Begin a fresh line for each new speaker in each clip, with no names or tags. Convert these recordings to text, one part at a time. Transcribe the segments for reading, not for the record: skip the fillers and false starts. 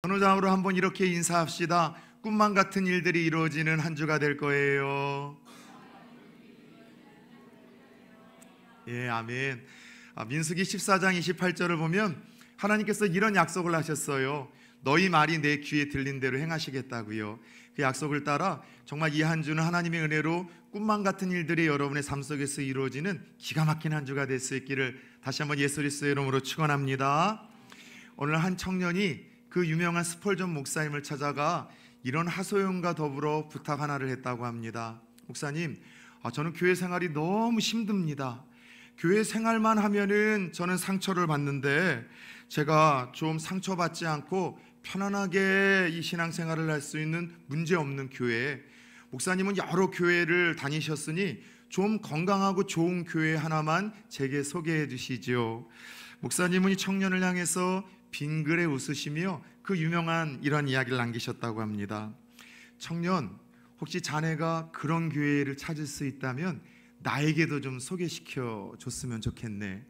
전후장으로 한번 이렇게 인사합시다. 꿈만 같은 일들이 이루어지는 한 주가 될 거예요. 예, 아멘. 민수기 14장 28절을 보면 하나님께서 이런 약속을 하셨어요. 너희 말이 내 귀에 들린 대로 행하시겠다고요. 그 약속을 따라 정말 이 한 주는 하나님의 은혜로 꿈만 같은 일들이 여러분의 삶 속에서 이루어지는 기가 막힌 한 주가 될 수 있기를 다시 한번 예수 그리스도의 이름으로 축원합니다. 오늘 한 청년이 그 유명한 스펄전 목사님을 찾아가 이런 하소연과 더불어 부탁 하나를 했다고 합니다. 목사님, 저는 교회 생활이 너무 힘듭니다. 교회 생활만 하면은 저는 상처를 받는데 제가 좀 상처받지 않고 편안하게 이 신앙생활을 할 수 있는 문제없는 교회, 목사님은 여러 교회를 다니셨으니 좀 건강하고 좋은 교회 하나만 제게 소개해 주시죠. 목사님은 이 청년을 향해서 빙그레 웃으시며 그 유명한 이런 이야기를 남기셨다고 합니다. 청년, 혹시 자네가 그런 교회를 찾을 수 있다면 나에게도 좀 소개시켜 줬으면 좋겠네.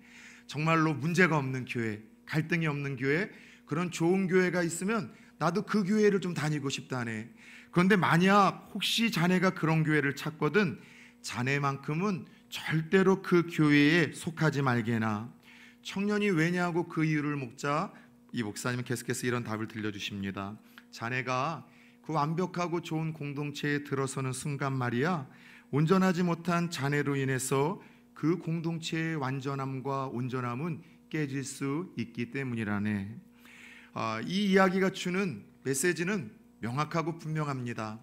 정말로 문제가 없는 교회, 갈등이 없는 교회, 그런 좋은 교회가 있으면 나도 그 교회를 좀 다니고 싶다네. 그런데 만약 혹시 자네가 그런 교회를 찾거든 자네만큼은 절대로 그 교회에 속하지 말게나. 청년이 왜냐고 그 이유를 묻자 이 목사님은 계속해서 이런 답을 들려주십니다. 자네가 그 완벽하고 좋은 공동체에 들어서는 순간 말이야, 온전하지 못한 자네로 인해서 그 공동체의 완전함과 온전함은 깨질 수 있기 때문이라네. 이 이야기가 주는 메시지는 명확하고 분명합니다.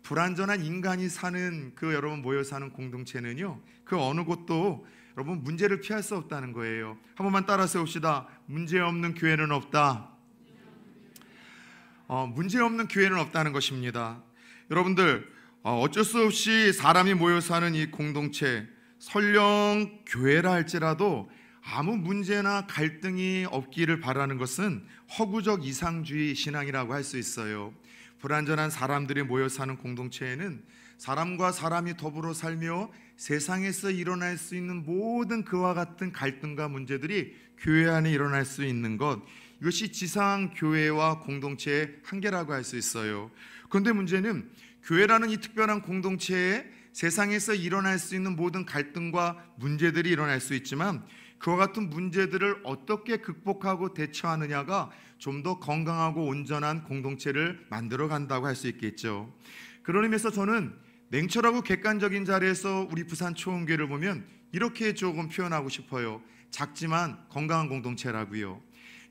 불완전한 인간이 사는 그 여러분 모여 사는 공동체는요, 그 어느 곳도 여러분 문제를 피할 수 없다는 거예요. 한 번만 따라 세웁시다. 문제 없는 교회는 없다. 문제 없는 교회는 없다는 것입니다. 여러분들, 어쩔 수 없이 사람이 모여 사는 이 공동체, 설령 교회라 할지라도 아무 문제나 갈등이 없기를 바라는 것은 허구적 이상주의 신앙이라고 할 수 있어요. 불완전한 사람들이 모여 사는 공동체에는 사람과 사람이 더불어 살며 세상에서 일어날 수 있는 모든 그와 같은 갈등과 문제들이 교회 안에 일어날 수 있는 것, 이것이 지상 교회와 공동체의 한계라고 할 수 있어요. 그런데 문제는 교회라는 이 특별한 공동체에 세상에서 일어날 수 있는 모든 갈등과 문제들이 일어날 수 있지만 그와 같은 문제들을 어떻게 극복하고 대처하느냐가 좀 더 건강하고 온전한 공동체를 만들어 간다고 할 수 있겠죠. 그런 의미에서 저는 냉철하고 객관적인 자리에서 우리 부산 초원교회를 보면 이렇게 조금 표현하고 싶어요. 작지만 건강한 공동체라고요.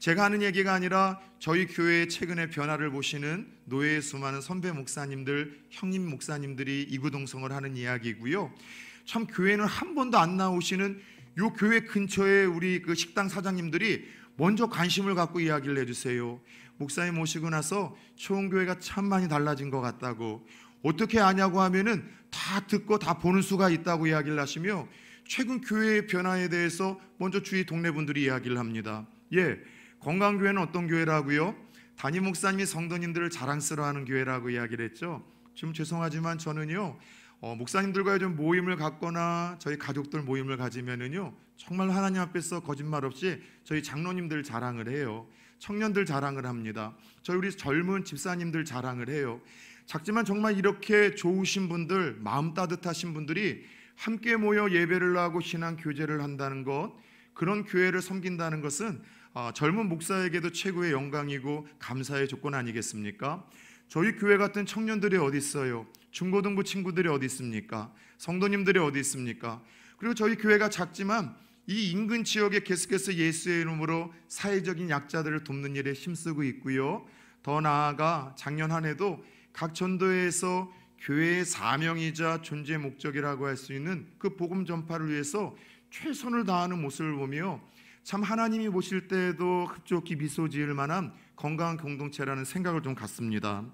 제가 하는 얘기가 아니라 저희 교회의 최근의 변화를 보시는 노예의 수많은 선배 목사님들, 형님 목사님들이 이구동성을 하는 이야기고요. 참 교회는 한 번도 안 나오시는 요 교회 근처에 우리 그 식당 사장님들이 먼저 관심을 갖고 이야기를 해주세요. 목사님 모시고 나서 초원교회가 참 많이 달라진 것 같다고. 어떻게 아냐고 하면은 다 듣고 다 보는 수가 있다고 이야기를 하시며 최근 교회의 변화에 대해서 먼저 주위 동네 분들이 이야기를 합니다. 예, 건강교회는 어떤 교회라고요? 담임 목사님이 성도님들을 자랑스러워하는 교회라고 이야기를 했죠. 좀 죄송하지만 저는요, 목사님들과의 좀 모임을 갖거나 저희 가족들 모임을 가지면은요, 정말 하나님 앞에서 거짓말 없이 저희 장로님들 자랑을 해요. 청년들 자랑을 합니다. 저희 우리 젊은 집사님들 자랑을 해요. 작지만 정말 이렇게 좋으신 분들, 마음 따뜻하신 분들이 함께 모여 예배를 하고 신앙 교제를 한다는 것, 그런 교회를 섬긴다는 것은 젊은 목사에게도 최고의 영광이고 감사의 조건 아니겠습니까? 저희 교회 같은 청년들이 어디 있어요? 중고등부 친구들이 어디 있습니까? 성도님들이 어디 있습니까? 그리고 저희 교회가 작지만 이 인근 지역에 계속해서 예수의 이름으로 사회적인 약자들을 돕는 일에 힘쓰고 있고요. 더 나아가 작년 한 해도 각 전도회에서 교회의 사명이자 존재 목적이라고 할 수 있는 그 복음 전파를 위해서 최선을 다하는 모습을 보며 참 하나님이 보실 때에도 흡족히 미소 지을 만한 건강한 공동체라는 생각을 좀 갖습니다.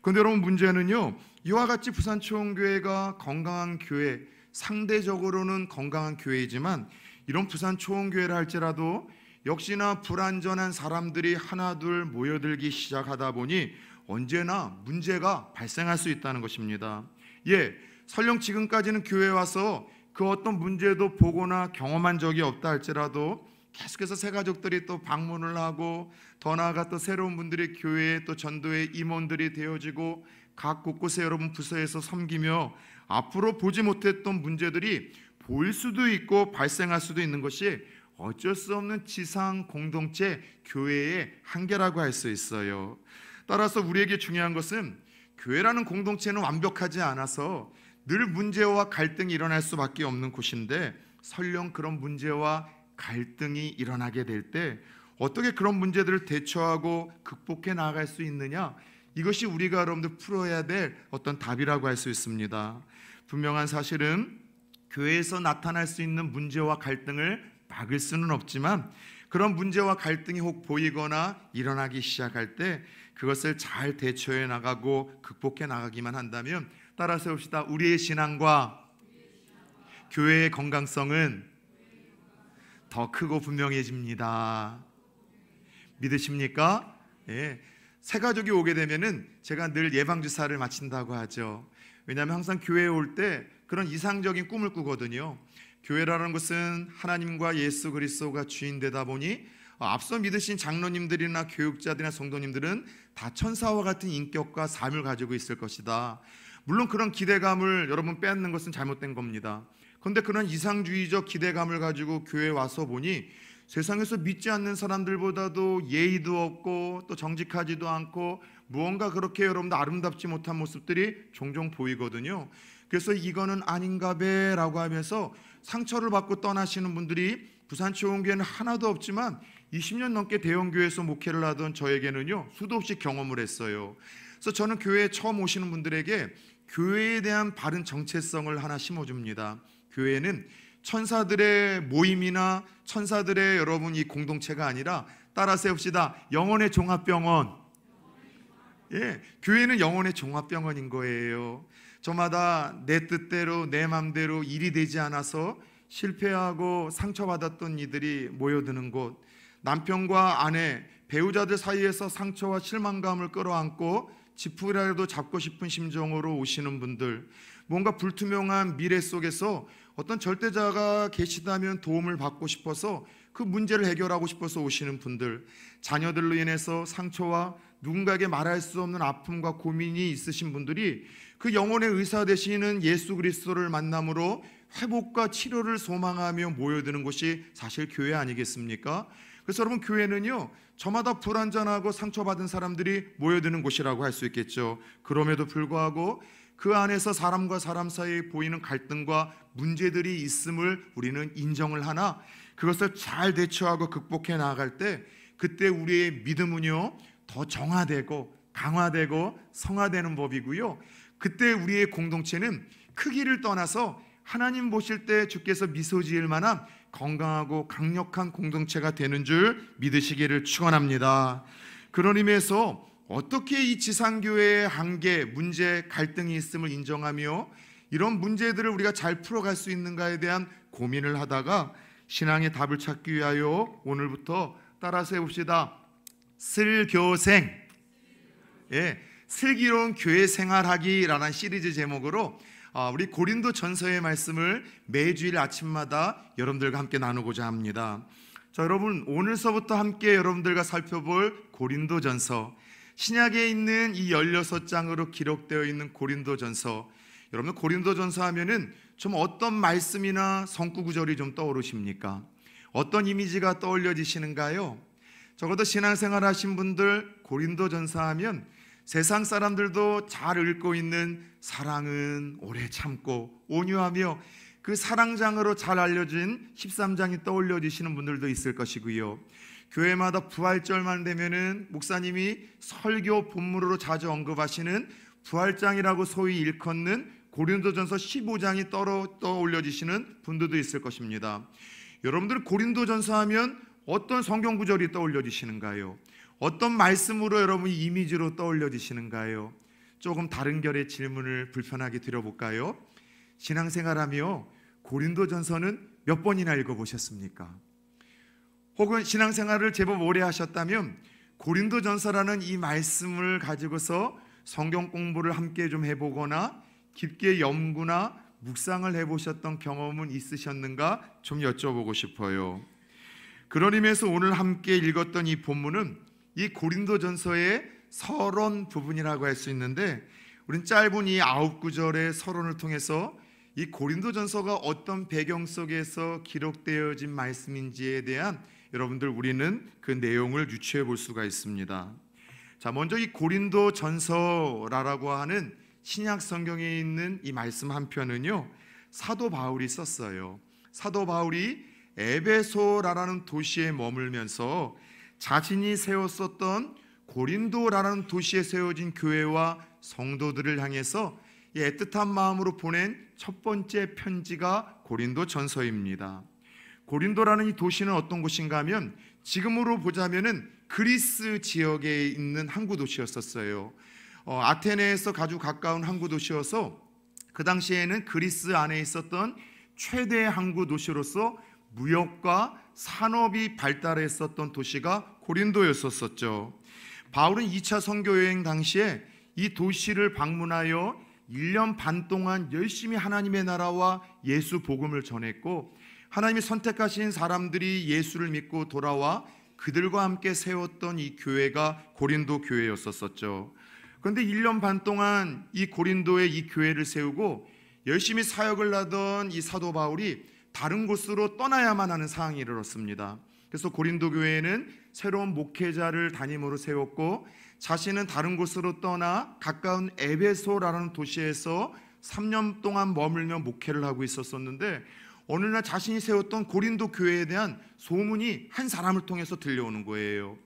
그런데 여러분, 문제는요, 이와 같이 부산 초원교회가 건강한 교회, 상대적으로는 건강한 교회이지만 이런 부산 초원교회를 할지라도 역시나 불완전한 사람들이 하나둘 모여들기 시작하다 보니 언제나 문제가 발생할 수 있다는 것입니다. 예, 설령 지금까지는 교회에 와서 그 어떤 문제도 보거나 경험한 적이 없다 할지라도 계속해서 새 가족들이 또 방문을 하고 더 나아가 또 새로운 분들이 교회에 또 전도의 임원들이 되어지고 각 곳곳에 여러분 부서에서 섬기며 앞으로 보지 못했던 문제들이 보일 수도 있고 발생할 수도 있는 것이 어쩔 수 없는 지상 공동체 교회의 한계라고 할 수 있어요. 따라서 우리에게 중요한 것은 교회라는 공동체는 완벽하지 않아서 늘 문제와 갈등이 일어날 수밖에 없는 곳인데, 설령 그런 문제와 갈등이 일어나게 될 때 어떻게 그런 문제들을 대처하고 극복해 나아갈 수 있느냐, 이것이 우리가 여러분들 풀어야 될 어떤 답이라고 할 수 있습니다. 분명한 사실은 교회에서 나타날 수 있는 문제와 갈등을 막을 수는 없지만, 그런 문제와 갈등이 혹 보이거나 일어나기 시작할 때 그것을 잘 대처해 나가고 극복해 나가기만 한다면, 따라 세웁시다. 우리의 신앙과 교회의 건강성은 더 크고 분명해집니다. 믿으십니까? 예. 새 가족이 오게 되면은 제가 늘 예방주사를 마친다고 하죠. 왜냐하면 항상 교회에 올 때 그런 이상적인 꿈을 꾸거든요. 교회라는 것은 하나님과 예수 그리스도가 주인 되다 보니 앞서 믿으신 장로님들이나 교육자들이나 성도님들은 다 천사와 같은 인격과 삶을 가지고 있을 것이다. 물론 그런 기대감을 여러분 빼앗는 것은 잘못된 겁니다. 그런데 그런 이상주의적 기대감을 가지고 교회에 와서 보니 세상에서 믿지 않는 사람들보다도 예의도 없고 또 정직하지도 않고 무언가 그렇게 여러분들 아름답지 못한 모습들이 종종 보이거든요. 그래서 이거는 아닌가 배라고 하면서 상처를 받고 떠나시는 분들이 부산 치원교회는 하나도 없지만 20년 넘게 대형교회에서 목회를 하던 저에게는요, 수도 없이 경험을 했어요. 그래서 저는 교회에 처음 오시는 분들에게 교회에 대한 바른 정체성을 하나 심어줍니다. 교회는 천사들의 모임이나 천사들의 여러분 이 공동체가 아니라, 따라 세웁시다, 영혼의 종합병원. 예, 교회는 영혼의 종합병원인 거예요. 저마다 내 뜻대로 내 맘대로 일이 되지 않아서 실패하고 상처받았던 이들이 모여드는 곳, 남편과 아내, 배우자들 사이에서 상처와 실망감을 끌어안고 지푸라기라도 잡고 싶은 심정으로 오시는 분들, 뭔가 불투명한 미래 속에서 어떤 절대자가 계시다면 도움을 받고 싶어서 그 문제를 해결하고 싶어서 오시는 분들, 자녀들로 인해서 상처와 누군가에게 말할 수 없는 아픔과 고민이 있으신 분들이 그 영혼의 의사 되시는 예수 그리스도를 만남으로 회복과 치료를 소망하며 모여드는 곳이 사실 교회 아니겠습니까? 그래서 여러분, 교회는요, 저마다 불완전하고 상처받은 사람들이 모여드는 곳이라고 할 수 있겠죠. 그럼에도 불구하고 그 안에서 사람과 사람 사이에 보이는 갈등과 문제들이 있음을 우리는 인정을 하나 그것을 잘 대처하고 극복해 나아갈 때, 그때 우리의 믿음은요 더 정화되고 강화되고 성화되는 법이고요, 그때 우리의 공동체는 크기를 떠나서 하나님 보실 때 주께서 미소 지을 만한 건강하고 강력한 공동체가 되는 줄 믿으시기를 축원합니다. 그런 의미에서 어떻게 이 지상교회의 한계, 문제, 갈등이 있음을 인정하며 이런 문제들을 우리가 잘 풀어갈 수 있는가에 대한 고민을 하다가 신앙의 답을 찾기 위하여 오늘부터 따라서 해봅시다. 슬교생, 예, 슬기로운 교회 생활하기라는 시리즈 제목으로 우리 고린도 전서의 말씀을 매주일 아침마다 여러분들과 함께 나누고자 합니다. 자, 여러분, 오늘서부터 함께 여러분들과 살펴볼 고린도 전서, 신약에 있는 이 16장으로 기록되어 있는 고린도 전서, 여러분 고린도 전서 하면은 좀 어떤 말씀이나 성구 구절이 좀 떠오르십니까? 어떤 이미지가 떠올려지시는가요? 적어도 신앙생활 하신 분들 고린도 전서 하면 세상 사람들도 잘 읽고 있는 사랑은 오래 참고 온유하며 그 사랑장으로 잘 알려진 13장이 떠올려지시는 분들도 있을 것이고요, 교회마다 부활절만 되면은 목사님이 설교 본문으로 자주 언급하시는 부활장이라고 소위 일컫는 고린도전서 15장이 떠올려지시는 분들도 있을 것입니다. 여러분들 고린도전서 하면 어떤 성경 구절이 떠올려지시는가요? 어떤 말씀으로 여러분이 이미지로 떠올려지시는가요? 조금 다른 결의 질문을 불편하게 드려볼까요? 신앙생활하며 고린도전서는 몇 번이나 읽어보셨습니까? 혹은 신앙생활을 제법 오래 하셨다면 고린도전서라는 이 말씀을 가지고서 성경 공부를 함께 좀 해보거나 깊게 연구나 묵상을 해보셨던 경험은 있으셨는가 좀 여쭤보고 싶어요. 그런 의미에서 오늘 함께 읽었던 이 본문은 이 고린도전서의 서론 부분이라고 할 수 있는데, 우린 짧은 이 9구절의 서론을 통해서 이 고린도전서가 어떤 배경 속에서 기록되어진 말씀인지에 대한 여러분들 우리는 그 내용을 유추해 볼 수가 있습니다. 자, 먼저 이 고린도전서라고 하는 신약 성경에 있는 이 말씀 한 편은요, 사도 바울이 썼어요. 사도 바울이 에베소라는 도시에 머물면서 자신이 세웠었던 고린도라는 도시에 세워진 교회와 성도들을 향해서 애틋한 마음으로 보낸 첫 번째 편지가 고린도전서입니다. 고린도라는 이 도시는 어떤 곳인가 하면 지금으로 보자면은 그리스 지역에 있는 항구 도시였었어요. 아테네에서 아주 가까운 항구 도시여서 그 당시에는 그리스 안에 있었던 최대 항구 도시로서 무역과 산업이 발달했었던 도시가 고린도였었죠. 바울은 2차 선교 여행 당시에 이 도시를 방문하여 1년 반 동안 열심히 하나님의 나라와 예수 복음을 전했고, 하나님이 선택하신 사람들이 예수를 믿고 돌아와 그들과 함께 세웠던 이 교회가 고린도 교회였었죠. 그런데 1년 반 동안 이 고린도에 이 교회를 세우고 열심히 사역을 하던 이 사도 바울이 다른 곳으로 떠나야만 하는 상황이 이르렀습니다. 그래서 고린도 교회에는 새로운 목회자를 담임으로 세웠고, 자신은 다른 곳으로 떠나 가까운 에베소라는 도시에서 3년 동안 머물며 목회를 하고 있었었는데, 어느 날 자신이 세웠던 고린도 교회에 대한 소문이 한 사람을 통해서 들려오는 거예요.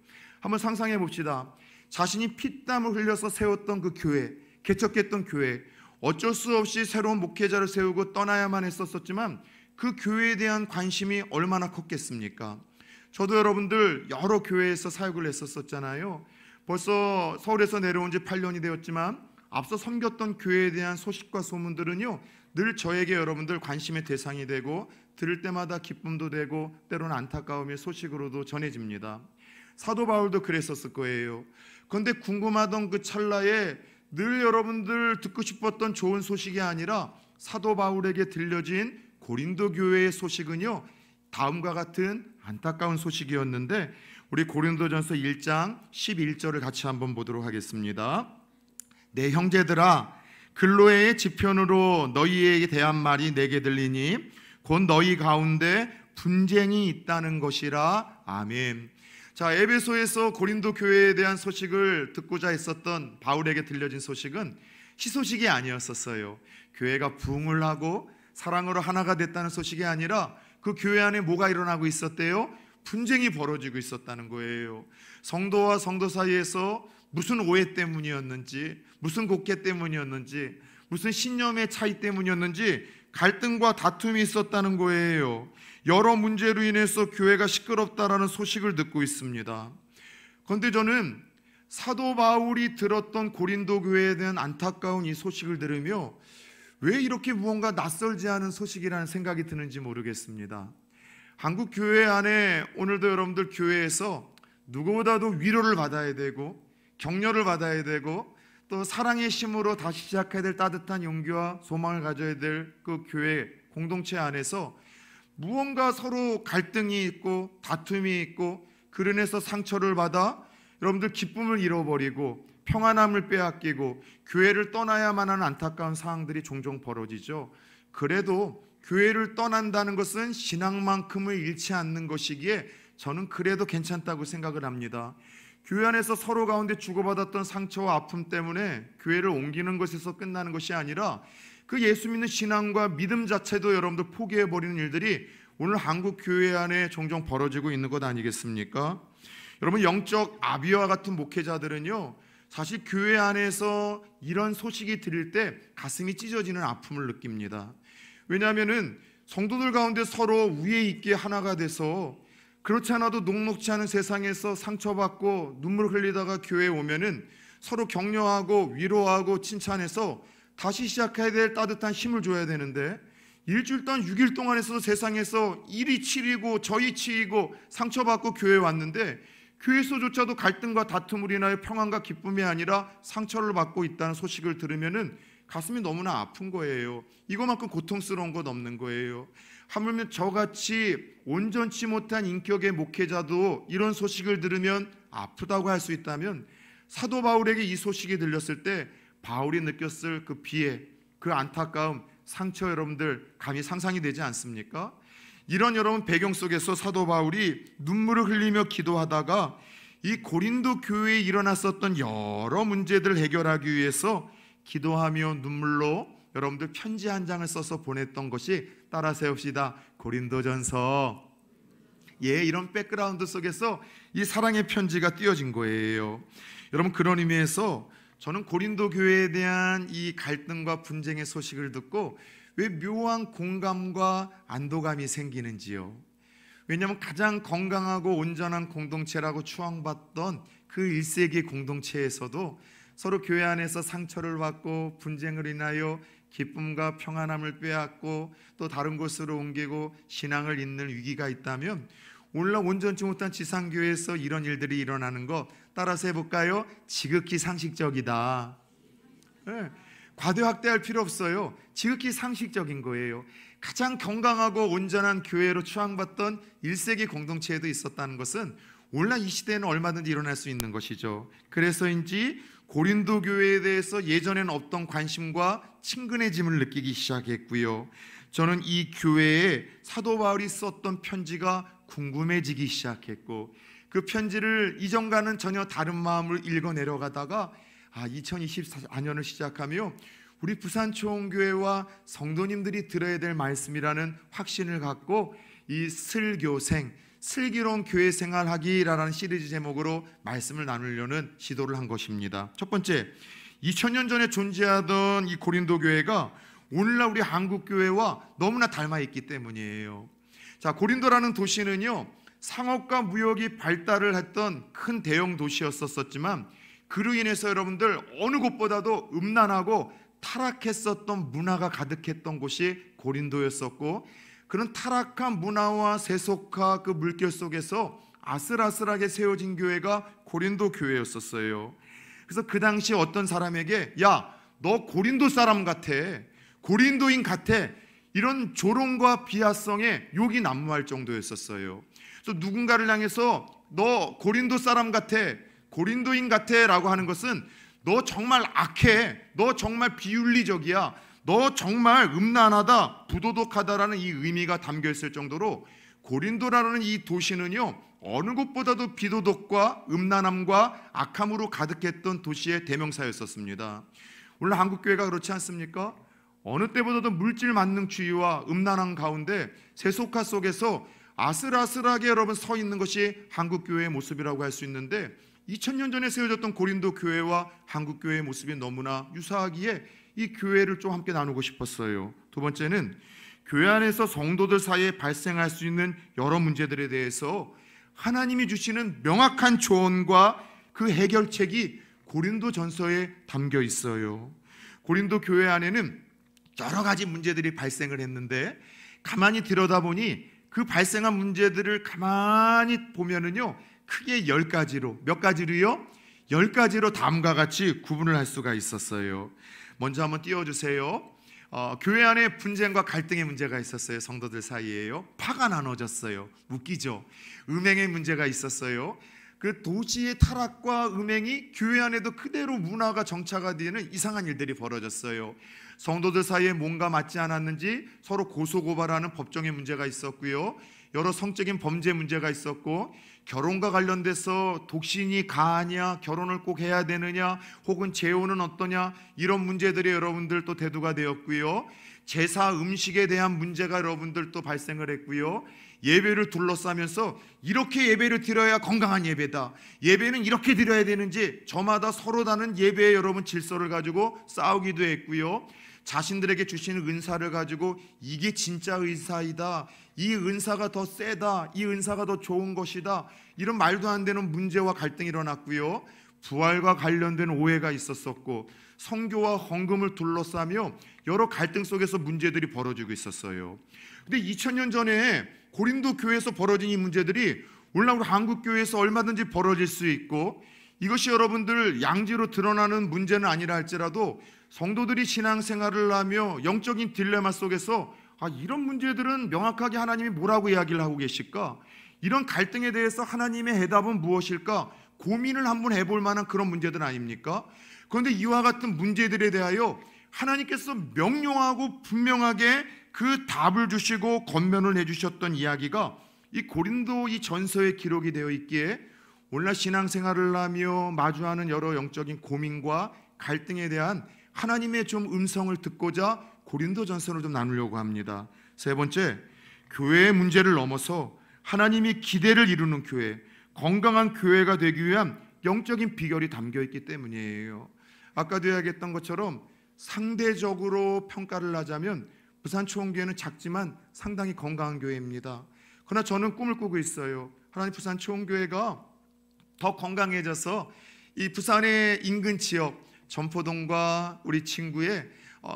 한번 상상해 봅시다. 자신이 피땀을 흘려서 세웠던 그 교회, 개척했던 교회, 어쩔 수 없이 새로운 목회자를 세우고 떠나야만 했었지만 그 교회에 대한 관심이 얼마나 컸겠습니까? 저도 여러분들 여러 교회에서 사역을 했었잖아요. 벌써 서울에서 내려온 지 8년이 되었지만 앞서 섬겼던 교회에 대한 소식과 소문들은요, 늘 저에게 여러분들 관심의 대상이 되고 들을 때마다 기쁨도 되고 때로는 안타까움의 소식으로도 전해집니다. 사도 바울도 그랬었을 거예요. 그런데 궁금하던 그 찰나에 늘 여러분들 듣고 싶었던 좋은 소식이 아니라 사도 바울에게 들려진 고린도 교회의 소식은요, 다음과 같은 안타까운 소식이었는데, 우리 고린도전서 1장 11절을 같이 한번 보도록 하겠습니다. 내 형제들아, 글로에의 지편으로 너희에게 대한 말이 내게 들리니 곧 너희 가운데 분쟁이 있다는 것이라. 아멘. 자, 에베소에서 고린도 교회에 대한 소식을 듣고자 했었던 바울에게 들려진 소식은 희소식이 아니었었어요. 교회가 부흥을 하고 사랑으로 하나가 됐다는 소식이 아니라 그 교회 안에 뭐가 일어나고 있었대요? 분쟁이 벌어지고 있었다는 거예요. 성도와 성도 사이에서 무슨 오해 때문이었는지, 무슨 곡해 때문이었는지, 무슨 신념의 차이 때문이었는지 갈등과 다툼이 있었다는 거예요. 여러 문제로 인해서 교회가 시끄럽다라는 소식을 듣고 있습니다. 그런데 저는 사도 바울이 들었던 고린도 교회에 대한 안타까운 이 소식을 들으며 왜 이렇게 무언가 낯설지 않은 소식이라는 생각이 드는지 모르겠습니다. 한국 교회 안에 오늘도 여러분들 교회에서 누구보다도 위로를 받아야 되고 격려를 받아야 되고 또 사랑의 힘으로 다시 시작해야 될 따뜻한 용기와 소망을 가져야 될 그 교회 공동체 안에서 무언가 서로 갈등이 있고 다툼이 있고 그로 인해서 상처를 받아 여러분들 기쁨을 잃어버리고 평안함을 빼앗기고 교회를 떠나야만 하는 안타까운 상황들이 종종 벌어지죠. 그래도 교회를 떠난다는 것은 신앙만큼을 잃지 않는 것이기에 저는 그래도 괜찮다고 생각을 합니다. 교회 안에서 서로 가운데 주고받았던 상처와 아픔 때문에 교회를 옮기는 것에서 끝나는 것이 아니라 그 예수 믿는 신앙과 믿음 자체도 여러분들 포기해버리는 일들이 오늘 한국 교회 안에 종종 벌어지고 있는 것 아니겠습니까? 여러분, 영적 아비와 같은 목회자들은요, 사실 교회 안에서 이런 소식이 들릴 때 가슴이 찢어지는 아픔을 느낍니다. 왜냐하면 성도들 가운데 서로 위에 있게 하나가 돼서 그렇지 않아도 녹록지 않은 세상에서 상처받고 눈물 흘리다가 교회에 오면은 서로 격려하고 위로하고 칭찬해서 다시 시작해야 될 따뜻한 힘을 줘야 되는데, 일주일 동안 6일 동안에서도 세상에서 이리 치이고 저리 치이고 상처받고 교회에 왔는데 교회에서조차도 갈등과 다툼으로 인하여 평안과 기쁨이 아니라 상처를 받고 있다는 소식을 들으면은 가슴이 너무나 아픈 거예요. 이거만큼 고통스러운 것 없는 거예요. 하물며 저같이 온전치 못한 인격의 목회자도 이런 소식을 들으면 아프다고 할 수 있다면, 사도 바울에게 이 소식이 들렸을 때 바울이 느꼈을 그 비애, 그 안타까움, 상처, 여러분들 감히 상상이 되지 않습니까? 이런 여러분 배경 속에서 사도 바울이 눈물을 흘리며 기도하다가 이 고린도 교회에 일어났었던 여러 문제들을 해결하기 위해서 기도하며 눈물로 여러분들 편지 한 장을 써서 보냈던 것이, 따라 세웁시다, 고린도전서. 이런 백그라운드 속에서 이 사랑의 편지가 띄어진 거예요. 여러분, 그런 의미에서 저는 고린도 교회에 대한 이 갈등과 분쟁의 소식을 듣고 왜 묘한 공감과 안도감이 생기는지요. 왜냐하면 가장 건강하고 온전한 공동체라고 추앙받던 그 1세기 공동체에서도 서로 교회 안에서 상처를 받고 분쟁을 인하여 기쁨과 평안함을 빼앗고 또 다른 곳으로 옮기고 신앙을 잃는 위기가 있다면, 오늘날 온전치 못한 지상교회에서 이런 일들이 일어나는 거 따라서 해볼까요? 지극히 상식적이다. 네. 과대 확대할 필요 없어요. 지극히 상식적인 거예요. 가장 건강하고 온전한 교회로 추앙받던 1세기 공동체에도 있었다는 것은 오늘날 이 시대에는 얼마든지 일어날 수 있는 것이죠. 그래서인지 고린도 교회에 대해서 예전에는 없던 관심과 친근해짐을 느끼기 시작했고요. 저는 이 교회에 사도 바울이 썼던 편지가 궁금해지기 시작했고, 그 편지를 이전과는 전혀 다른 마음을 읽어 내려가다가 2024년을 시작하며 우리 부산초원교회와 성도님들이 들어야 될 말씀이라는 확신을 갖고 이 슬교생, 슬기로운 교회 생활하기라는 시리즈 제목으로 말씀을 나누려는 시도를 한 것입니다. 첫 번째, 2000년 전에 존재하던 이 고린도 교회가 오늘날 우리 한국 교회와 너무나 닮아 있기 때문이에요. 자, 고린도라는 도시는요, 상업과 무역이 발달을 했던 큰 대형 도시였었지만 그로 인해서 여러분들 어느 곳보다도 음란하고 타락했었던 문화가 가득했던 곳이 고린도였었고, 그런 타락한 문화와 세속화 그 물결 속에서 아슬아슬하게 세워진 교회가 고린도 교회였었어요. 그래서 그 당시 어떤 사람에게 야, 너 고린도 사람 같아, 고린도인 같아, 이런 조롱과 비하성에 욕이 난무할 정도였었어요. 그래서 누군가를 향해서 너 고린도 사람 같아, 고린도인 같아 라고 하는 것은 너 정말 악해, 너 정말 비윤리적이야, 너 정말 음란하다, 부도덕하다라는 이 의미가 담겨 있을 정도로 고린도라는 이 도시는요, 어느 곳보다도 비도덕과 음란함과 악함으로 가득했던 도시의 대명사였었습니다. 오늘 한국교회가 그렇지 않습니까? 어느 때보다도 물질 만능주의와 음란함 가운데 세속화 속에서 아슬아슬하게 여러분 서 있는 것이 한국교회의 모습이라고 할 수 있는데, 2000년 전에 세워졌던 고린도 교회와 한국교회의 모습이 너무나 유사하기에 이 교회를 좀 함께 나누고 싶었어요. 두 번째는 교회 안에서 성도들 사이에 발생할 수 있는 여러 문제들에 대해서 하나님이 주시는 명확한 조언과 그 해결책이 고린도 전서에 담겨 있어요. 고린도 교회 안에는 여러 가지 문제들이 발생을 했는데, 가만히 들여다보니 그 발생한 문제들을 가만히 보면은요, 크게 10가지로, 몇 가지로요? 10가지로 다음과 같이 구분을 할 수가 있었어요. 먼저 한번 띄워주세요. 교회 안에 분쟁과 갈등의 문제가 있었어요. 성도들 사이에요. 파가 나눠졌어요. 웃기죠? 음행의 문제가 있었어요. 그 도시의 타락과 음행이 교회 안에도 그대로 문화가 정착이 되는 이상한 일들이 벌어졌어요. 성도들 사이에 뭔가 맞지 않았는지 서로 고소고발하는 법정의 문제가 있었고요, 여러 성적인 범죄 문제가 있었고, 결혼과 관련돼서 독신이 가하냐, 결혼을 꼭 해야 되느냐, 혹은 재혼은 어떠냐, 이런 문제들이 여러분들 또 대두가 되었고요, 제사 음식에 대한 문제가 여러분들 또 발생을 했고요, 예배를 둘러싸면서 이렇게 예배를 드려야 건강한 예배다, 예배는 이렇게 드려야 되는지 저마다 서로 다른 예배의 여러분 질서를 가지고 싸우기도 했고요, 자신들에게 주시는 은사를 가지고 이게 진짜 은사이다, 이 은사가 더 세다, 이 은사가 더 좋은 것이다, 이런 말도 안 되는 문제와 갈등이 일어났고요, 부활과 관련된 오해가 있었었고, 성교와 헌금을 둘러싸며 여러 갈등 속에서 문제들이 벌어지고 있었어요. 근데 2000년 전에 고린도 교회에서 벌어진 이 문제들이 오늘날 우리 한국 교회에서 얼마든지 벌어질 수 있고, 이것이 여러분들 양지로 드러나는 문제는 아니라 할지라도 성도들이 신앙생활을 하며 영적인 딜레마 속에서 이런 문제들은 명확하게 하나님이 뭐라고 이야기를 하고 계실까? 이런 갈등에 대해서 하나님의 해답은 무엇일까? 고민을 한번 해볼 만한 그런 문제들 아닙니까? 그런데 이와 같은 문제들에 대하여 하나님께서 명료하고 분명하게 그 답을 주시고 권면을 해주셨던 이야기가 이 고린도 이 전서에 기록이 되어 있기에 오늘날 신앙생활을 하며 마주하는 여러 영적인 고민과 갈등에 대한 하나님의 좀 음성을 듣고자 고린도 전서를 좀 나누려고 합니다. 세 번째, 교회의 문제를 넘어서 하나님이 기대를 이루는 교회, 건강한 교회가 되기 위한 영적인 비결이 담겨 있기 때문이에요. 아까도 이야기했던 것처럼 상대적으로 평가를 하자면 부산초원교회는 작지만 상당히 건강한 교회입니다. 그러나 저는 꿈을 꾸고 있어요. 하나님 부산초원교회가 더 건강해져서 이 부산의 인근 지역 전포동과 우리 친구의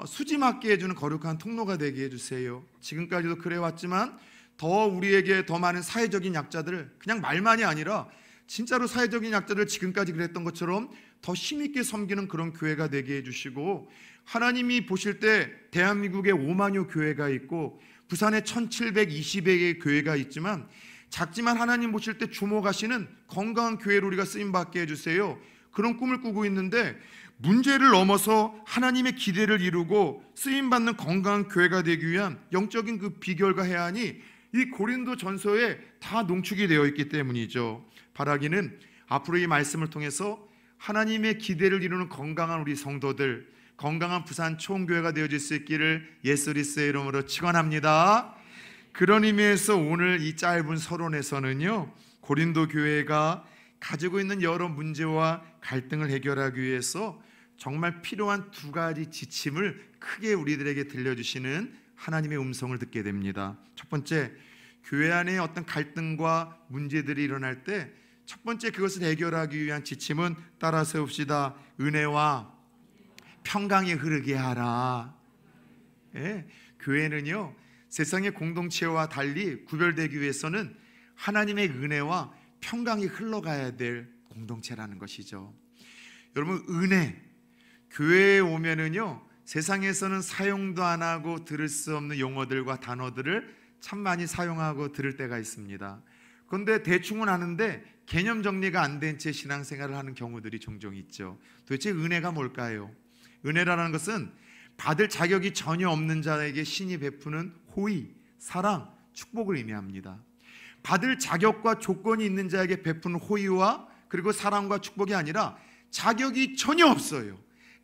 수지 맞게 해주는 거룩한 통로가 되게 해주세요. 지금까지도 그래왔지만 더 우리에게 더 많은 사회적인 약자들을 그냥 말만이 아니라 진짜로 사회적인 약자들 지금까지 그랬던 것처럼 더 힘있게 섬기는 그런 교회가 되게 해주시고, 하나님이 보실 때 대한민국에 5만여 교회가 있고 부산에 1720의 교회가 있지만 작지만 하나님 보실 때 주목하시는 건강한 교회로 우리가 쓰임받게 해주세요. 그런 꿈을 꾸고 있는데 문제를 넘어서 하나님의 기대를 이루고 쓰임받는 건강한 교회가 되기 위한 영적인 그 비결과 해안이 이 고린도 전서에 다 농축이 되어 있기 때문이죠. 바라기는 앞으로 이 말씀을 통해서 하나님의 기대를 이루는 건강한 우리 성도들, 건강한 부산 초원교회가 되어질 수 있기를 예수 그리스도의 이름으로 축원합니다. 그런 의미에서 오늘 이 짧은 서론에서는요, 고린도 교회가 가지고 있는 여러 문제와 갈등을 해결하기 위해서 정말 필요한 두 가지 지침을 크게 우리들에게 들려주시는 하나님의 음성을 듣게 됩니다. 첫 번째, 교회 안에 어떤 갈등과 문제들이 일어날 때 첫 번째 그것을 해결하기 위한 지침은 따라 세웁시다. 은혜와 평강이 흐르게 하라. 교회는요, 세상의 공동체와 달리 구별되기 위해서는 하나님의 은혜와 평강이 흘러가야 될 공동체라는 것이죠. 여러분, 은혜, 교회에 오면은요, 세상에서는 사용도 안 하고 들을 수 없는 용어들과 단어들을 참 많이 사용하고 들을 때가 있습니다. 그런데 대충은 아는데 개념 정리가 안 된 채 신앙생활을 하는 경우들이 종종 있죠. 도대체 은혜가 뭘까요? 은혜라는 것은 받을 자격이 전혀 없는 자에게 신이 베푸는 호의, 사랑, 축복을 의미합니다. 받을 자격과 조건이 있는 자에게 베푸는 호의와 그리고 사랑과 축복이 아니라 자격이 전혀 없어요.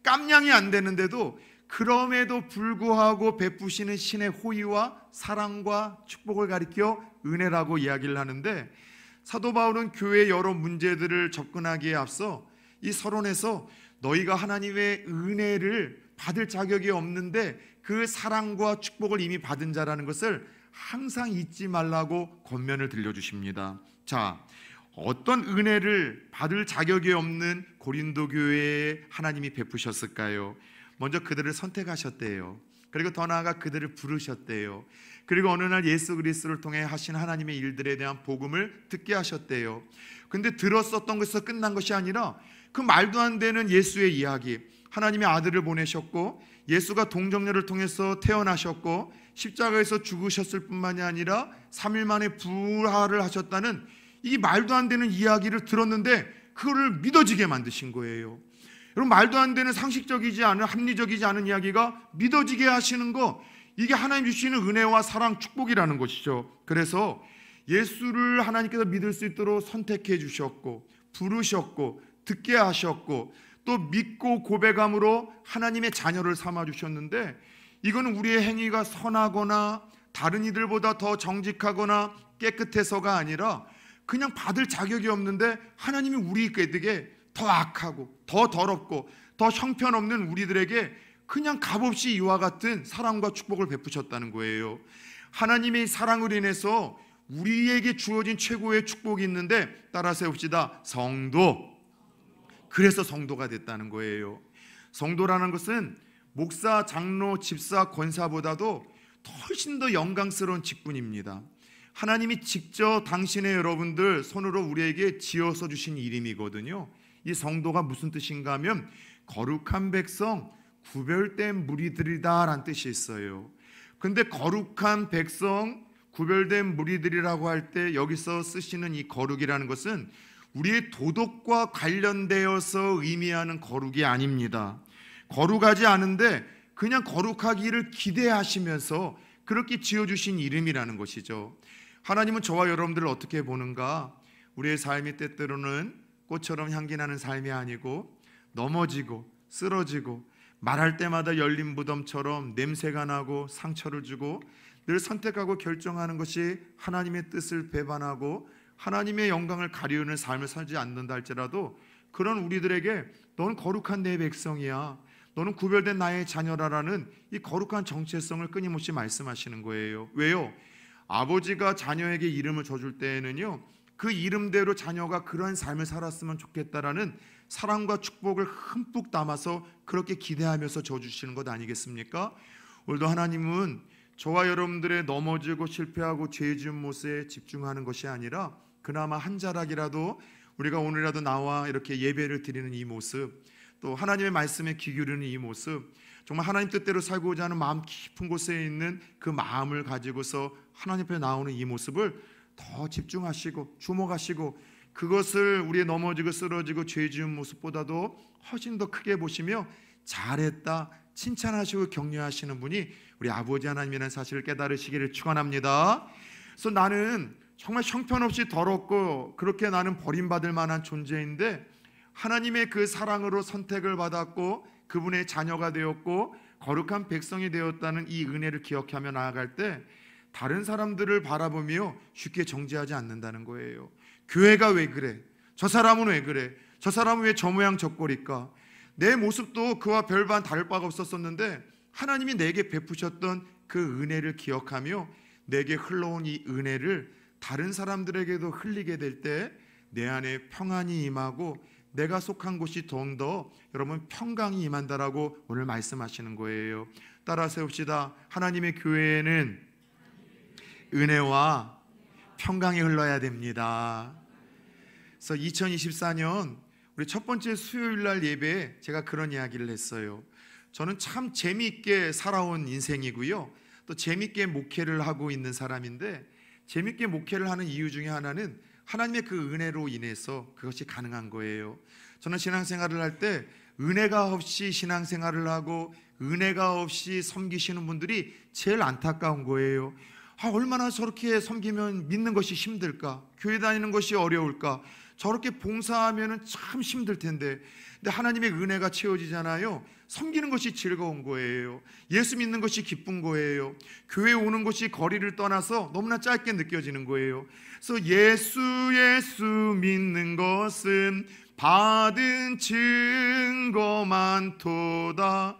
깜냥이 안 되는데도 그럼에도 불구하고 베푸시는 신의 호의와 사랑과 축복을 가리켜 은혜라고 이야기를 하는데, 사도 바울은 교회의 여러 문제들을 접근하기에 앞서 이 서론에서 너희가 하나님의 은혜를 받을 자격이 없는데 그 사랑과 축복을 이미 받은 자라는 것을 항상 잊지 말라고 권면을 들려주십니다. 자, 어떤 은혜를 받을 자격이 없는 고린도 교회에 하나님이 베푸셨을까요? 먼저 그들을 선택하셨대요. 그리고 더 나아가 그들을 부르셨대요. 그리고 어느 날 예수 그리스도를 통해 하신 하나님의 일들에 대한 복음을 듣게 하셨대요. 근데 들었었던 것에서 끝난 것이 아니라 그 말도 안 되는 예수의 이야기, 하나님의 아들을 보내셨고 예수가 동정녀를 통해서 태어나셨고 십자가에서 죽으셨을 뿐만이 아니라 3일 만에 부활을 하셨다는 이 말도 안 되는 이야기를 들었는데 그거를 믿어지게 만드신 거예요. 여러분, 말도 안 되는 상식적이지 않은, 합리적이지 않은 이야기가 믿어지게 하시는 거, 이게 하나님 주시는 은혜와 사랑, 축복이라는 것이죠. 그래서 예수를 하나님께서 믿을 수 있도록 선택해 주셨고 부르셨고 듣게 하셨고 또 믿고 고백함으로 하나님의 자녀를 삼아 주셨는데, 이거는 우리의 행위가 선하거나 다른 이들보다 더 정직하거나 깨끗해서가 아니라 그냥 받을 자격이 없는데 하나님이 우리에게 더 악하고 더 더럽고 더 형편없는 우리들에게 그냥 값없이 이와 같은 사랑과 축복을 베푸셨다는 거예요. 하나님의 사랑을 인해서 우리에게 주어진 최고의 축복이 있는데 따라 세웁시다. 성도. 그래서 성도가 됐다는 거예요. 성도라는 것은 목사, 장로, 집사, 권사보다도 훨씬 더 영광스러운 직분입니다. 하나님이 직접 당신의 여러분들 손으로 우리에게 지어서 주신 이름이거든요. 이 성도가 무슨 뜻인가 하면 거룩한 백성, 구별된 무리들이다 라는 뜻이 있어요. 근데 거룩한 백성, 구별된 무리들이라고 할 때 여기서 쓰시는 이 거룩이라는 것은 우리의 도덕과 관련되어서 의미하는 거룩이 아닙니다. 거룩하지 않은데 그냥 거룩하기를 기대하시면서 그렇게 지어주신 이름이라는 것이죠. 하나님은 저와 여러분들을 어떻게 보는가? 우리의 삶이 때때로는 꽃처럼 향기 나는 삶이 아니고 넘어지고 쓰러지고 말할 때마다 열린 무덤처럼 냄새가 나고 상처를 주고 늘 선택하고 결정하는 것이 하나님의 뜻을 배반하고 하나님의 영광을 가리우는 삶을 살지 않는다 할지라도 그런 우리들에게 너는 거룩한 내 백성이야, 너는 구별된 나의 자녀라라는 이 거룩한 정체성을 끊임없이 말씀하시는 거예요. 왜요? 아버지가 자녀에게 이름을 줘줄 때에는요, 그 이름대로 자녀가 그런 삶을 살았으면 좋겠다라는 사랑과 축복을 흠뿍 담아서 그렇게 기대하면서 줘주시는 것 아니겠습니까? 오늘도 하나님은 저와 여러분들의 넘어지고 실패하고 죄 지은 모습에 집중하는 것이 아니라 그나마 한 자락이라도 우리가 오늘이라도 나와 이렇게 예배를 드리는 이 모습, 또 하나님의 말씀에 귀 기울이는 이 모습, 정말 하나님 뜻대로 살고자 하는 마음 깊은 곳에 있는 그 마음을 가지고서 하나님 앞에 나오는 이 모습을 더 집중하시고 주목하시고 그것을 우리의 넘어지고 쓰러지고 죄 지은 모습보다도 훨씬 더 크게 보시며 잘했다 칭찬하시고 격려하시는 분이 우리 아버지 하나님이라는 사실을 깨달으시기를 축원합니다. 그래서 나는 정말 형편없이 더럽고 그렇게 나는 버림받을 만한 존재인데 하나님의 그 사랑으로 선택을 받았고 그분의 자녀가 되었고 거룩한 백성이 되었다는 이 은혜를 기억하며 나아갈 때 다른 사람들을 바라보며 쉽게 정죄하지 않는다는 거예요. 교회가 왜 그래? 저 사람은 왜 그래? 저 사람은 왜 저 모양 저 꼴일까? 내 모습도 그와 별반 다를 바가 없었었는데 하나님이 내게 베푸셨던 그 은혜를 기억하며 내게 흘러온 이 은혜를 다른 사람들에게도 흘리게 될 때 내 안에 평안이 임하고 내가 속한 곳이 더욱더 여러분 평강이 임한다라고 오늘 말씀하시는 거예요. 따라 세웁시다. 하나님의 교회에는 은혜와 평강이 흘러야 됩니다. 그래서 2024년 우리 첫 번째 수요일 날 예배에 제가 그런 이야기를 했어요. 저는 참 재미있게 살아온 인생이고요, 또 재미있게 목회를 하고 있는 사람인데 재미있게 목회를 하는 이유 중에 하나는 하나님의 그 은혜로 인해서 그것이 가능한 거예요. 저는 신앙생활을 할 때 은혜가 없이 신앙생활을 하고 은혜가 없이 섬기시는 분들이 제일 안타까운 거예요. 얼마나 저렇게 섬기면 믿는 것이 힘들까? 교회 다니는 것이 어려울까? 저렇게 봉사하면 참 힘들 텐데. 근데 하나님의 은혜가 채워지잖아요. 섬기는 것이 즐거운 거예요. 예수 믿는 것이 기쁜 거예요. 교회 오는 것이 거리를 떠나서 너무나 짧게 느껴지는 거예요. 그래서 예수 믿는 것은 받은 증거만 도다.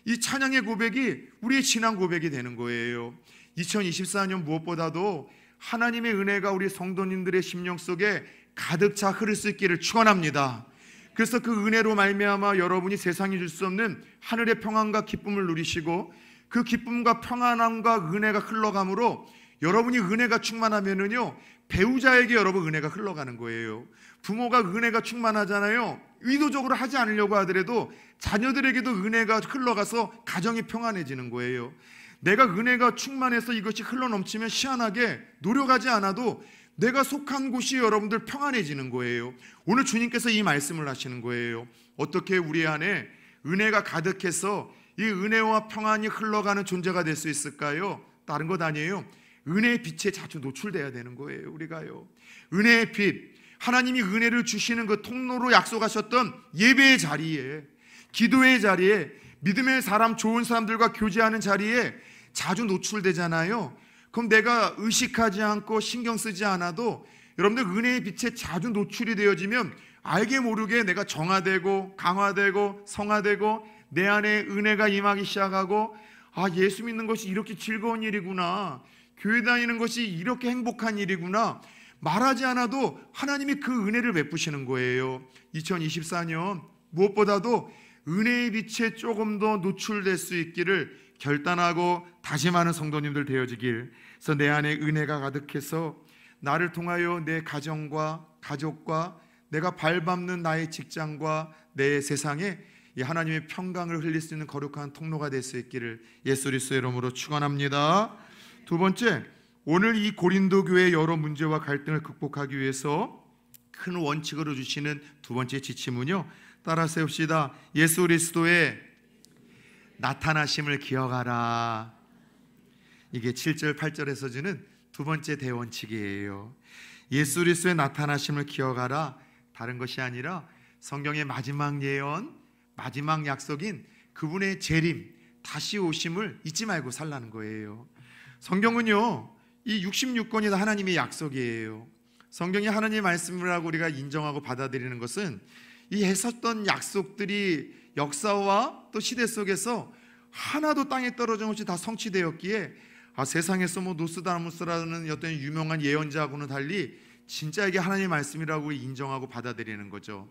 이 찬양의 고백이 우리의 신앙 고백이 되는 거예요. 2024년 무엇보다도 하나님의 은혜가 우리 성도님들의 심령 속에 가득 차 흐를 수 있기를 축원합니다. 그래서 그 은혜로 말미암아 여러분이 세상이 줄 수 없는 하늘의 평안과 기쁨을 누리시고 그 기쁨과 평안함과 은혜가 흘러감으로 여러분이 은혜가 충만하면은요 배우자에게 여러분 은혜가 흘러가는 거예요. 부모가 은혜가 충만하잖아요. 의도적으로 하지 않으려고 하더라도 자녀들에게도 은혜가 흘러가서 가정이 평안해지는 거예요. 내가 은혜가 충만해서 이것이 흘러넘치면 희한하게 노력하지 않아도 내가 속한 곳이 여러분들 평안해지는 거예요. 오늘 주님께서 이 말씀을 하시는 거예요. 어떻게 우리 안에 은혜가 가득해서 이 은혜와 평안이 흘러가는 존재가 될 수 있을까요? 다른 것 아니에요. 은혜의 빛에 자주 노출돼야 되는 거예요. 우리가요, 은혜의 빛, 하나님이 은혜를 주시는 그 통로로 약속하셨던 예배의 자리에, 기도의 자리에, 믿음의 사람, 좋은 사람들과 교제하는 자리에 자주 노출되잖아요. 그럼 내가 의식하지 않고 신경 쓰지 않아도 여러분들 은혜의 빛에 자주 노출이 되어지면 알게 모르게 내가 정화되고 강화되고 성화되고 내 안에 은혜가 임하기 시작하고, 예수 믿는 것이 이렇게 즐거운 일이구나, 교회 다니는 것이 이렇게 행복한 일이구나, 말하지 않아도 하나님이 그 은혜를 베푸시는 거예요. 2024년 무엇보다도 은혜의 빛에 조금 더 노출될 수 있기를 결단하고 다짐하는 성도님들 되어지길. 그래서 내 안에 은혜가 가득해서 나를 통하여 내 가정과 가족과 내가 밟는 나의 직장과 내 세상에 이 하나님의 평강을 흘릴 수 있는 거룩한 통로가 될 수 있기를 예수 그리스도의 이름으로 축원합니다. 두 번째, 오늘 이 고린도 교회의 여러 문제와 갈등을 극복하기 위해서 큰 원칙으로 주시는 두 번째 지침은요, 따라 세웁시다. 예수 그리스도의 나타나심을 기억하라. 이게 7절 8절에서 주는 두 번째 대원칙이에요. 예수 그리스도의 나타나심을 기억하라. 다른 것이 아니라 성경의 마지막 예언, 마지막 약속인 그분의 재림, 다시 오심을 잊지 말고 살라는 거예요. 성경은요, 이 66권이 다 하나님의 약속이에요. 성경이 하나님의 말씀이라고 우리가 인정하고 받아들이는 것은 이 했었던 약속들이 역사와 또 시대 속에서 하나도 땅에 떨어짐 없이 다 성취되었기에 세상에서 노스다무스라는 어떤 유명한 예언자하고는 달리 진짜 이게 하나님의 말씀이라고 인정하고 받아들이는 거죠.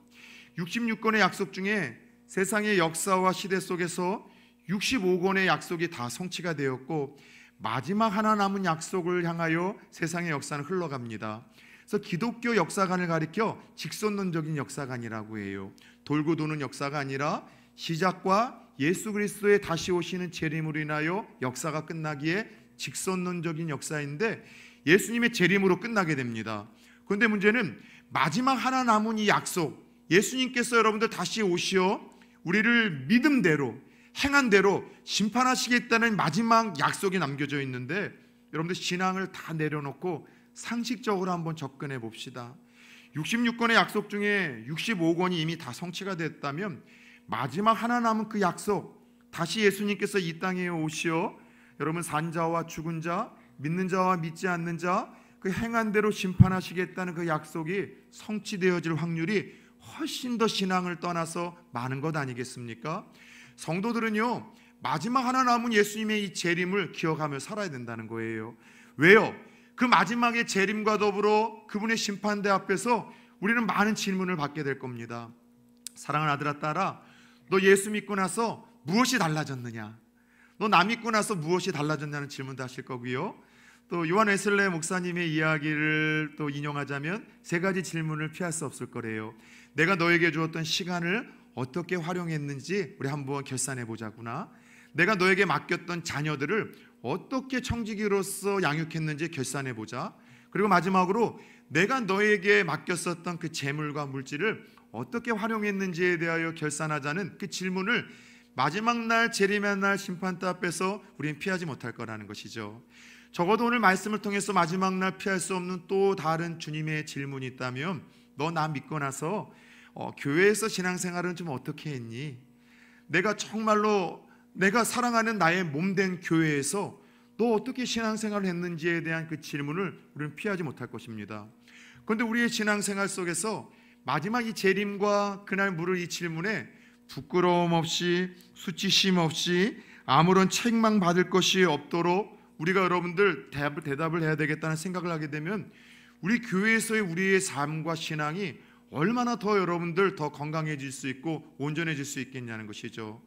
66권의 약속 중에 세상의 역사와 시대 속에서 65권의 약속이 다 성취가 되었고 마지막 하나 남은 약속을 향하여 세상의 역사는 흘러갑니다. 그래서 기독교 역사관을 가리켜 직선론적인 역사관이라고 해요. 돌고 도는 역사가 아니라 시작과 예수 그리스도의 다시 오시는 재림으로 인하여 역사가 끝나기에 직선론적인 역사인데 예수님의 재림으로 끝나게 됩니다. 그런데 문제는 마지막 하나 남은 이 약속, 예수님께서 여러분들 다시 오시어 우리를 믿음대로 행한 대로 심판하시겠다는 마지막 약속이 남겨져 있는데 여러분들 신앙을 다 내려놓고 상식적으로 한번 접근해 봅시다. 66권의 약속 중에 65권이 이미 다 성취가 됐다면 마지막 하나 남은 그 약속, 다시 예수님께서 이 땅에 오시어 여러분 산자와 죽은 자, 믿는 자와 믿지 않는 자, 그 행한 대로 심판하시겠다는 그 약속이 성취되어질 확률이 훨씬 더 신앙을 떠나서 많은 것 아니겠습니까? 성도들은요, 마지막 하나 남은 예수님의 이 재림을 기억하며 살아야 된다는 거예요. 왜요? 그 마지막의 재림과 더불어 그분의 심판대 앞에서 우리는 많은 질문을 받게 될 겁니다. 사랑하는 아들아 딸아, 너 예수 믿고 나서 무엇이 달라졌느냐? 너 나 믿고 나서 무엇이 달라졌냐는 질문도 하실 거고요. 또 요한 웨슬레 목사님의 이야기를 또 인용하자면 세 가지 질문을 피할 수 없을 거래요. 내가 너에게 주었던 시간을 어떻게 활용했는지 우리 한번 결산해 보자구나. 내가 너에게 맡겼던 자녀들을 어떻게 청지기로서 양육했는지 결산해 보자. 그리고 마지막으로 내가 너에게 맡겼었던 그 재물과 물질을 어떻게 활용했는지에 대하여 결산하자는 그 질문을 마지막 날 재림의 날 심판대 앞에서 우리는 피하지 못할 거라는 것이죠. 적어도 오늘 말씀을 통해서 마지막 날 피할 수 없는 또 다른 주님의 질문이 있다면 너 나 믿고 나서 교회에서 신앙생활은 좀 어떻게 했니? 내가 정말로 내가 사랑하는 나의 몸된 교회에서 너 어떻게 신앙생활을 했는지에 대한 그 질문을 우리는 피하지 못할 것입니다. 그런데 우리의 신앙생활 속에서 마지막 이 재림과 그날 물을 이 질문에 부끄러움 없이 수치심 없이 아무런 책망 받을 것이 없도록 우리가 여러분들 대답을 해야 되겠다는 생각을 하게 되면 우리 교회에서의 우리의 삶과 신앙이 얼마나 더 여러분들 더 건강해질 수 있고 온전해질 수 있겠냐는 것이죠.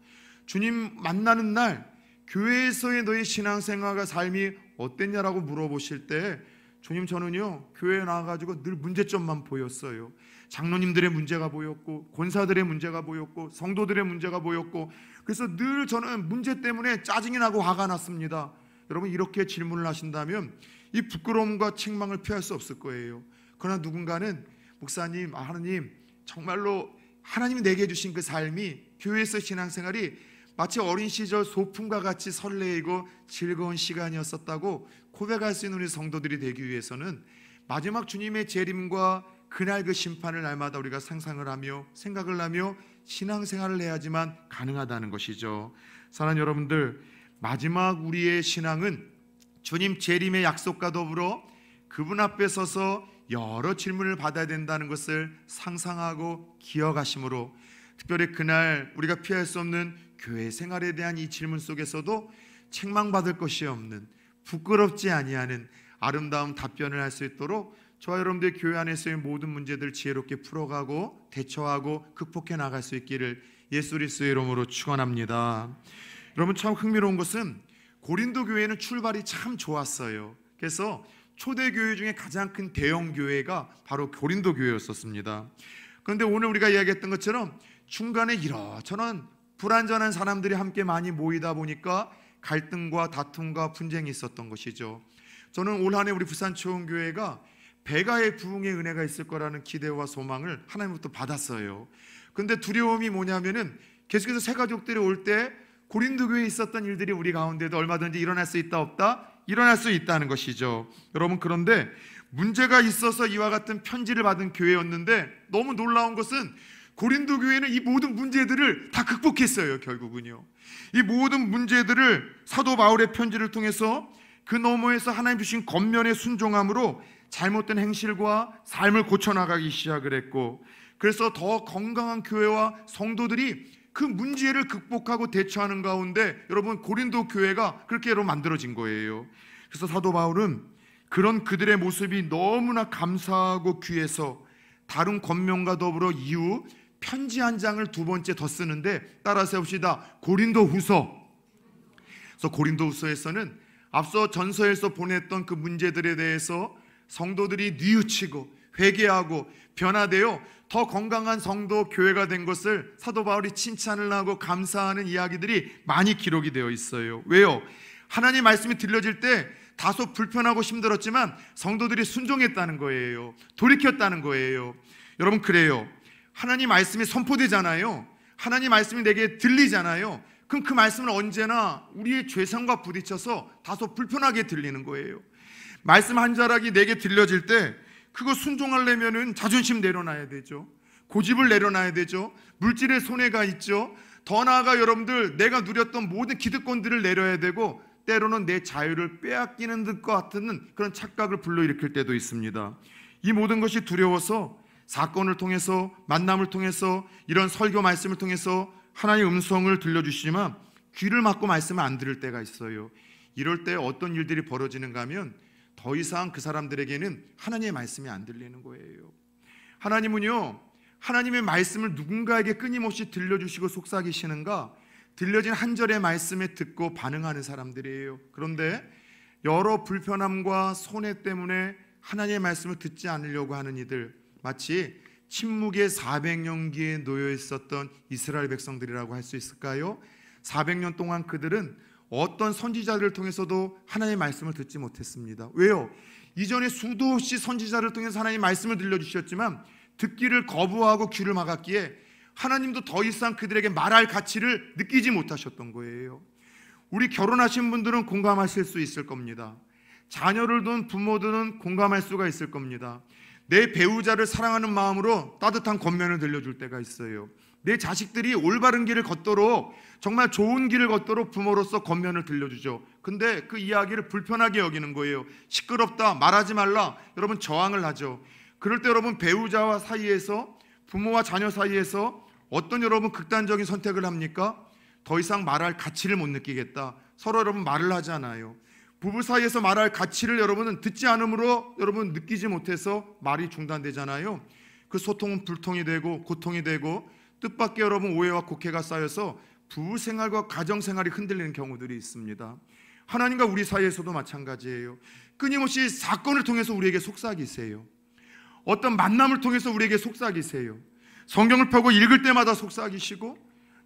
주님 만나는 날 교회에서의 너의 신앙생활과 삶이 어땠냐라고 물어보실 때 주님 저는요 교회에 나와가지고 늘 문제점만 보였어요. 장로님들의 문제가 보였고 권사들의 문제가 보였고 성도들의 문제가 보였고 그래서 늘 저는 문제 때문에 짜증이 나고 화가 났습니다. 여러분 이렇게 질문을 하신다면 이 부끄러움과 책망을 피할 수 없을 거예요. 그러나 누군가는 목사님, 하나님 정말로 하나님이 내게 주신 그 삶이 교회에서 신앙생활이 마치 어린 시절 소풍과 같이 설레이고 즐거운 시간이었었다고 고백할 수 있는 우리 성도들이 되기 위해서는 마지막 주님의 재림과 그날 그 심판을 날마다 우리가 상상을 하며 생각을 하며 신앙생활을 해야지만 가능하다는 것이죠. 사랑하는 여러분들, 마지막 우리의 신앙은 주님 재림의 약속과 더불어 그분 앞에 서서 여러 질문을 받아야 된다는 것을 상상하고 기억하심으로 특별히 그날 우리가 피할 수 없는 교회 생활에 대한 이 질문 속에서도 책망받을 것이 없는 부끄럽지 아니하는 아름다운 답변을 할 수 있도록 저와 여러분들 교회 안에서의 모든 문제들 지혜롭게 풀어가고 대처하고 극복해 나갈 수 있기를 예수 그리스도의 이름으로 축원합니다. 여러분 참 흥미로운 것은 고린도 교회는 출발이 참 좋았어요. 그래서 초대교회 중에 가장 큰 대형 교회가 바로 고린도 교회였었습니다. 그런데 오늘 우리가 이야기했던 것처럼 중간에 이러저런 불완전한 사람들이 함께 많이 모이다 보니까 갈등과 다툼과 분쟁이 있었던 것이죠. 저는 올 한 해 우리 부산초원교회가 배가의 부흥의 은혜가 있을 거라는 기대와 소망을 하나님부터 받았어요. 근데 두려움이 뭐냐면은 계속해서 새 가족들이 올 때 고린도 교회에 있었던 일들이 우리 가운데도 얼마든지 일어날 수 있다 없다? 일어날 수 있다는 것이죠. 여러분, 그런데 문제가 있어서 이와 같은 편지를 받은 교회였는데 너무 놀라운 것은 고린도 교회는 이 모든 문제들을 다 극복했어요. 결국은요, 이 모든 문제들을 사도 바울의 편지를 통해서 그 너머에서 하나님 주신 겉면의 순종함으로 잘못된 행실과 삶을 고쳐나가기 시작을 했고, 그래서 더 건강한 교회와 성도들이 그 문제를 극복하고 대처하는 가운데 여러분 고린도 교회가 그렇게 여러분 만들어진 거예요. 그래서 사도 바울은 그런 그들의 모습이 너무나 감사하고 귀해서 다른 권면과 더불어 이후 편지 한 장을 두 번째 더 쓰는데, 따라서 해봅시다. 고린도후서. 그래서 고린도후서에서는 앞서 전서에서 보냈던 그 문제들에 대해서 성도들이 뉘우치고 회개하고 변화되어 더 건강한 성도 교회가 된 것을 사도 바울이 칭찬을 하고 감사하는 이야기들이 많이 기록이 되어 있어요. 왜요? 하나님 말씀이 들려질 때 다소 불편하고 힘들었지만 성도들이 순종했다는 거예요. 돌이켰다는 거예요. 여러분, 그래요. 하나님 말씀이 선포되잖아요. 하나님 말씀이 내게 들리잖아요. 그럼 그 말씀은 언제나 우리의 죄성과 부딪혀서 다소 불편하게 들리는 거예요. 말씀 한 자락이 내게 들려질 때 그거 순종하려면은 자존심 내려놔야 되죠. 고집을 내려놔야 되죠. 물질의 손해가 있죠. 더 나아가 여러분들, 내가 누렸던 모든 기득권들을 내려야 되고, 때로는 내 자유를 빼앗기는 듯 같은 그런 착각을 불러일으킬 때도 있습니다. 이 모든 것이 두려워서 사건을 통해서, 만남을 통해서, 이런 설교 말씀을 통해서 하나님의 음성을 들려주시지만 귀를 막고 말씀을 안 들을 때가 있어요. 이럴 때 어떤 일들이 벌어지는가 하면 더 이상 그 사람들에게는 하나님의 말씀이 안 들리는 거예요. 하나님은요, 하나님의 말씀을 누군가에게 끊임없이 들려주시고 속삭이시는가, 들려진 한 절의 말씀에 듣고 반응하는 사람들이에요. 그런데 여러 불편함과 손해 때문에 하나님의 말씀을 듣지 않으려고 하는 이들, 마치 침묵의 400년기에 놓여 있었던 이스라엘 백성들이라고 할 수 있을까요? 400년 동안 그들은 어떤 선지자들을 통해서도 하나님의 말씀을 듣지 못했습니다. 왜요? 이전에 수도 없이 선지자를 통해서 하나님의 말씀을 들려주셨지만 듣기를 거부하고 귀를 막았기에 하나님도 더 이상 그들에게 말할 가치를 느끼지 못하셨던 거예요. 우리 결혼하신 분들은 공감하실 수 있을 겁니다. 자녀를 둔 부모들은 공감할 수가 있을 겁니다. 내 배우자를 사랑하는 마음으로 따뜻한 겉면을 들려줄 때가 있어요. 내 자식들이 올바른 길을 걷도록, 정말 좋은 길을 걷도록 부모로서 겉면을 들려주죠. 근데 그 이야기를 불편하게 여기는 거예요. 시끄럽다, 말하지 말라, 여러분 저항을 하죠. 그럴 때 여러분 배우자와 사이에서, 부모와 자녀 사이에서 어떤 여러분 극단적인 선택을 합니까? 더 이상 말할 가치를 못 느끼겠다. 서로 여러분 말을 하지 않아요. 부부 사이에서 말할 가치를 여러분은 듣지 않으므로 여러분 느끼지 못해서 말이 중단되잖아요. 그 소통은 불통이 되고 고통이 되고 뜻밖의 여러분 오해와 곡해가 쌓여서 부부 생활과 가정 생활이 흔들리는 경우들이 있습니다. 하나님과 우리 사이에서도 마찬가지예요. 끊임없이 사건을 통해서 우리에게 속삭이세요. 어떤 만남을 통해서 우리에게 속삭이세요. 성경을 펴고 읽을 때마다 속삭이시고,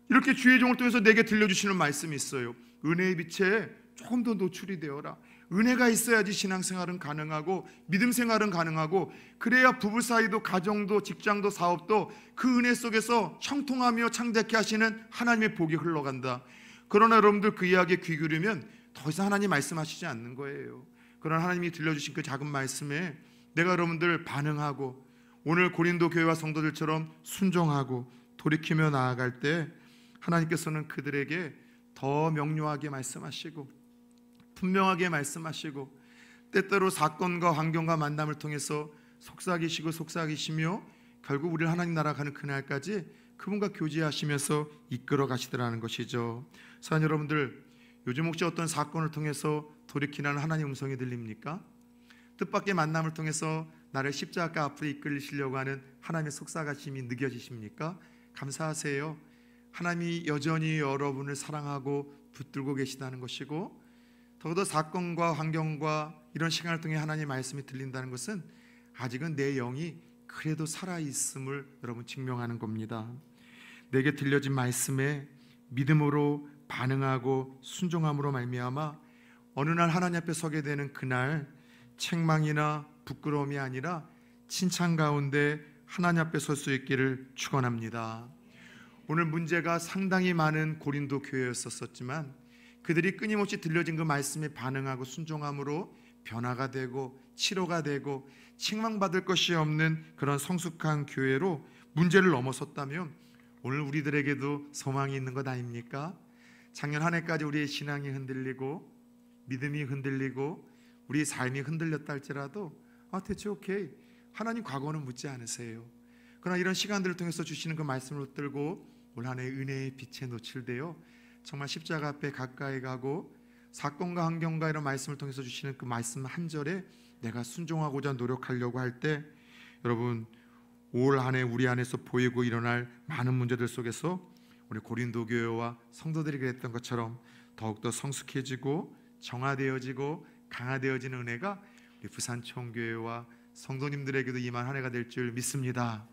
이렇게 주의 종을 통해서 내게 들려주시는 말씀이 있어요. 은혜의 빛에 조금 더 노출이 되어라. 은혜가 있어야지 신앙생활은 가능하고 믿음 생활은 가능하고, 그래야 부부 사이도 가정도 직장도 사업도 그 은혜 속에서 형통하며 창대케 하시는 하나님의 복이 흘러간다. 그러나 여러분들 그 이야기에 귀 기울이면 더 이상 하나님 말씀하시지 않는 거예요. 그러나 하나님이 들려주신 그 작은 말씀에 내가 여러분들 반응하고 오늘 고린도 교회와 성도들처럼 순종하고 돌이키며 나아갈 때 하나님께서는 그들에게 더 명료하게 말씀하시고 분명하게 말씀하시고, 때때로 사건과 환경과 만남을 통해서 속삭이시며 결국 우리를 하나님 나라 가는 그날까지 그분과 교제하시면서 이끌어 가시더라는 것이죠. 사랑하는 여러분들, 요즘 혹시 어떤 사건을 통해서 돌이키는 하나님 음성이 들립니까? 뜻밖의 만남을 통해서 나를 십자가 앞으로 이끌리시려고 하는 하나님의 속삭이심이 느껴지십니까? 감사하세요. 하나님이 여전히 여러분을 사랑하고 붙들고 계시다는 것이고, 더더 사건과 환경과 이런 시간을 통해 하나님의 말씀이 들린다는 것은 아직은 내 영이 그래도 살아있음을 여러분 증명하는 겁니다. 내게 들려진 말씀에 믿음으로 반응하고 순종함으로 말미암아 어느 날 하나님 앞에 서게 되는 그날 책망이나 부끄러움이 아니라 칭찬 가운데 하나님 앞에 설 수 있기를 축원합니다. 오늘 문제가 상당히 많은 고린도 교회였었지만 그들이 끊임없이 들려진 그 말씀에 반응하고 순종함으로 변화가 되고 치료가 되고 책망받을 것이 없는 그런 성숙한 교회로 문제를 넘어섰다면 오늘 우리들에게도 소망이 있는 것 아닙니까? 작년 한 해까지 우리의 신앙이 흔들리고 믿음이 흔들리고 우리 삶이 흔들렸다 할지라도 대체 오케이, 하나님 과거는 묻지 않으세요. 그러나 이런 시간들을 통해서 주시는 그 말씀을 붙들고 올 한 해 은혜의 빛에 노출되어 정말 십자가 앞에 가까이 가고 사건과 환경과 이런 말씀을 통해서 주시는 그 말씀 한 절에 내가 순종하고자 노력하려고 할 때 여러분 올 한 해 우리 안에서 보이고 일어날 많은 문제들 속에서 우리 고린도 교회와 성도들이 그랬던 것처럼 더욱더 성숙해지고 정화되어지고 강화되어지는 은혜가 우리 부산총교회와 성도님들에게도 임한 한 해가 될 줄 믿습니다.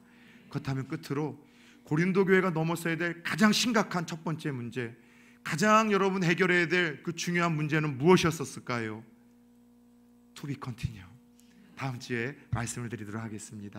그렇다면 끝으로 고린도 교회가 넘어서야 될 가장 심각한 첫 번째 문제, 가장 여러분 해결해야 될 그 중요한 문제는 무엇이었을까요? To be continue. 다음 주에 말씀을 드리도록 하겠습니다.